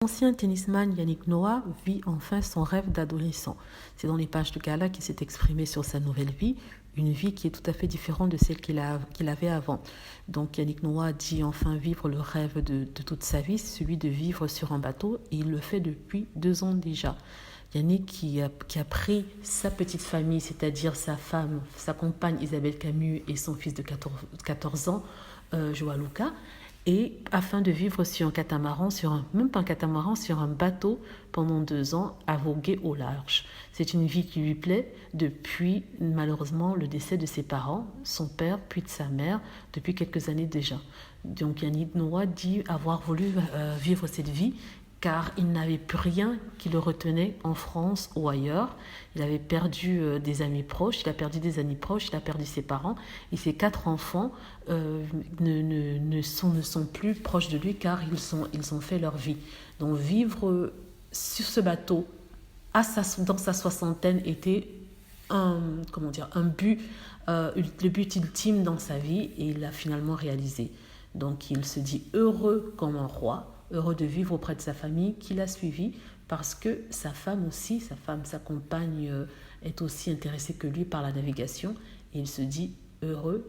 L'ancien tennisman Yannick Noah vit enfin son rêve d'adolescent. C'est dans les pages de Gala qu'il s'est exprimé sur sa nouvelle vie, une vie qui est tout à fait différente de celle qu'il avait avant. Donc Yannick Noah dit enfin vivre le rêve de toute sa vie, celui de vivre sur un bateau, et il le fait depuis 2 ans déjà. Yannick qui a pris sa petite famille, c'est-à-dire sa femme, sa compagne Isabelle Camus et son fils de 14 ans, Joa Luca, et afin de vivre sur un catamaran, même pas un catamaran, sur un bateau pendant 2 ans à voguer au large. C'est une vie qui lui plaît depuis malheureusement le décès de ses parents, son père puis de sa mère, depuis quelques années déjà. Donc Yannick Noah dit avoir voulu vivre cette vie car il n'avait plus rien qui le retenait en France ou ailleurs. Il avait perdu des amis proches, il a perdu ses parents, et ses 4 enfants ne sont plus proches de lui car ils ont fait leur vie. Donc vivre sur ce bateau dans sa soixantaine était le but ultime dans sa vie, et il l'a finalement réalisé. Donc il se dit heureux comme un roi, heureux de vivre auprès de sa famille qui l'a suivi, parce que sa compagne est aussi intéressée que lui par la navigation, et il se dit heureux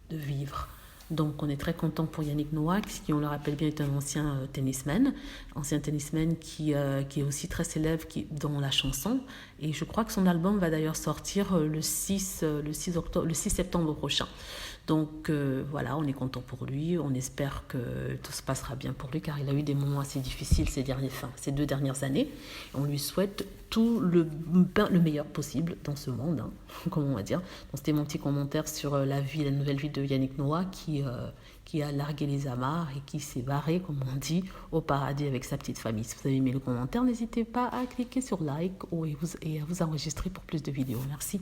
de vivre. Donc on est très content pour Yannick Noah, qui, on le rappelle bien, est un ancien tennisman qui est aussi très célèbre dans la chanson, et je crois que son album va d'ailleurs sortir le 6 septembre prochain. Donc voilà, on est content pour lui, on espère que tout se passera bien pour lui, car il a eu des moments assez difficiles ces 2 dernières années. On lui souhaite tout le meilleur possible dans ce monde, comme on va dire. Donc c'était mon petit commentaire sur la nouvelle vie de Yannick Noah, qui a largué les amarres et qui s'est barré, comme on dit, au paradis avec sa petite famille. Si vous avez aimé le commentaire, n'hésitez pas à cliquer sur like et à vous enregistrer pour plus de vidéos. Merci.